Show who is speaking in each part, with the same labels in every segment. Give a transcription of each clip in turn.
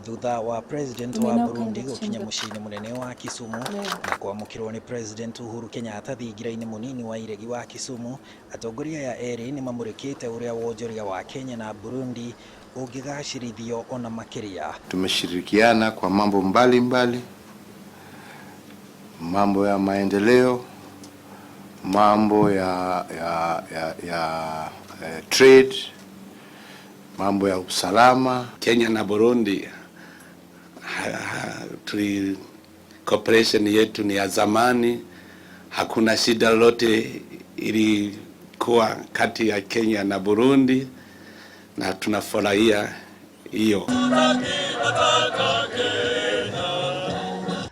Speaker 1: thutha wa president wa Burundi gukinya muciini munene wa Kisumu na kwamukirwo ni president Uhuru Kenyatta thingira-ini munini wa iregi wa Kisumu. Atongoria ya eri ni mamurikite uria wonjoria wa Kenya na Burundi ungigacirithio ona makiria.
Speaker 2: Tumeshirikiana kwa mambo mbalimbali, mambo ya maendeleo, mambo ya trade, mambo ya usalama.
Speaker 3: Kenya na Burundi cooperation yetu ni ya zamani, hakuna shida lolote ilikuwa kati ya Kenya na Burundi na tunafurahia hiyo.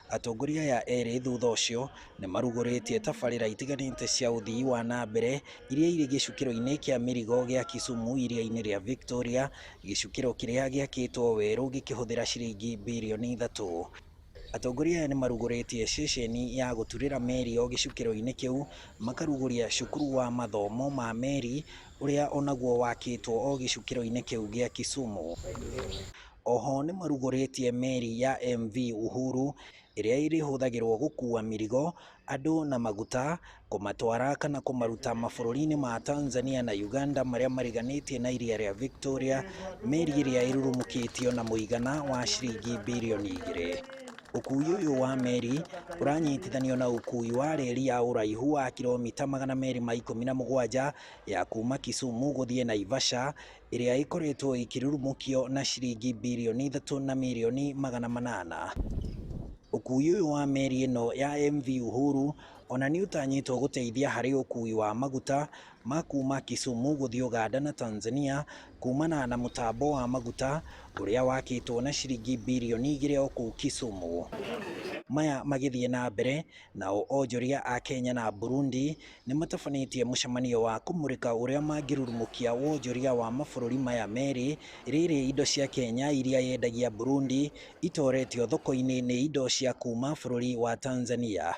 Speaker 1: Atongoria ya eri thutha ucio ni maruguritie tabarĩra itiganĩte cia uthii wa na mbere iria irĩ gĩcukĩro-inĩ kĩa mĩrigo gĩa Kisumu iria-inĩ rĩa Victoria, gĩcukĩro kĩrĩa gĩakĩtwo werũ gĩkĩhũthĩra ciringi birioni 3. Atongoria ni maruguritie ceceni ya guturĩra meri o gĩcukĩro-inĩ kĩu, makaruguria cukuru wa mathomo ma meri uria onaguo wakĩtwo o gĩcukĩro-inĩ kĩu gĩa Kisumu. Oho ni maruguritie meri ya MV Uhuru iria irihũthagĩrwo gũkua mirigo, andũ na maguta, kũmatwara kana kũmaruta mabũrũri-inĩ ma Tanzania na Uganda marĩa mariganĩtie na iria rĩa Victoria, meri iria irurumũkĩtio na mũigana wa ciringi birioni 2. Ũkui ũyũ wa meri ũranyitithanio na ũkui wa reri ya ũraihu wa kilomita 217 ya kuma Kisumu gũthiĩ Naivasha, ĩrĩa ĩkoretwo ikĩrurumũkio na ciringi birioni 3 na milioni 800. Ũkui ũyũ wa meri ĩno ya MV Uhuru ona nĩ ũtanyĩtwo gũteithia harĩ ũkui wa maguta ma kuma Kisumu gũthiĩ Uganda na Tanzania kumana na mũtambo wa maguta ũrĩa wakĩtwo na ciringi birioni 2 o kũu Kisumu. Maya magĩthiĩ na mbere, nao onjoria a Kenya na Burundi nĩ matabanĩtie mũcemanio wa kũmũrĩka ũrĩa mangĩrurumũkia wonjoria wa mabũrũri maya merĩ, rĩrĩ indo cia Kenya iria yendagia Burundi itoretio thoko-inĩ nĩ indo cia kuma bũrũri wa Tanzania.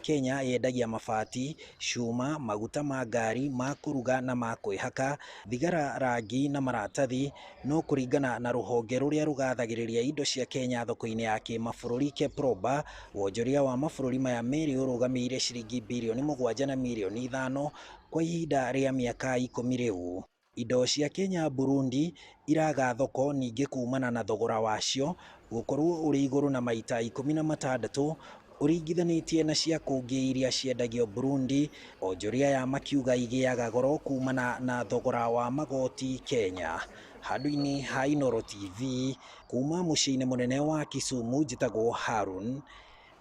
Speaker 1: Kenya yendagia mabati, cuma, maguta ma ngari, ma kũruga na ma kwĩhaka, thigara, rangi na maratathi, no kũringana na rũhonge rũrĩa rũgathagĩrĩria indo cia Kenya thoko-inĩ ya kĩmabũrũri Keproba, wonjoria wa mabũrũri maya merĩ ũrũgamĩire ciringi birioni 7 na milioni 5 kwa ihinda rĩa mĩaka 10 rĩu. Indo cia Kenya Burundi iraga thoko ningĩ kumana na thogora wacio gũkorwo ũrĩ igũrũ na maita 16 ũringithanĩtie na cia kũngĩ iria ciendagio Burundi, onjoria ya makiuga igĩaga goro kumana na thogora wa magoti Kenya. Handũ-inĩ ha Inooro TV kuma mũciĩ-inĩ mũnene wa Kisumu, njĩtagwo Harun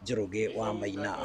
Speaker 1: Njoroge wa Maina.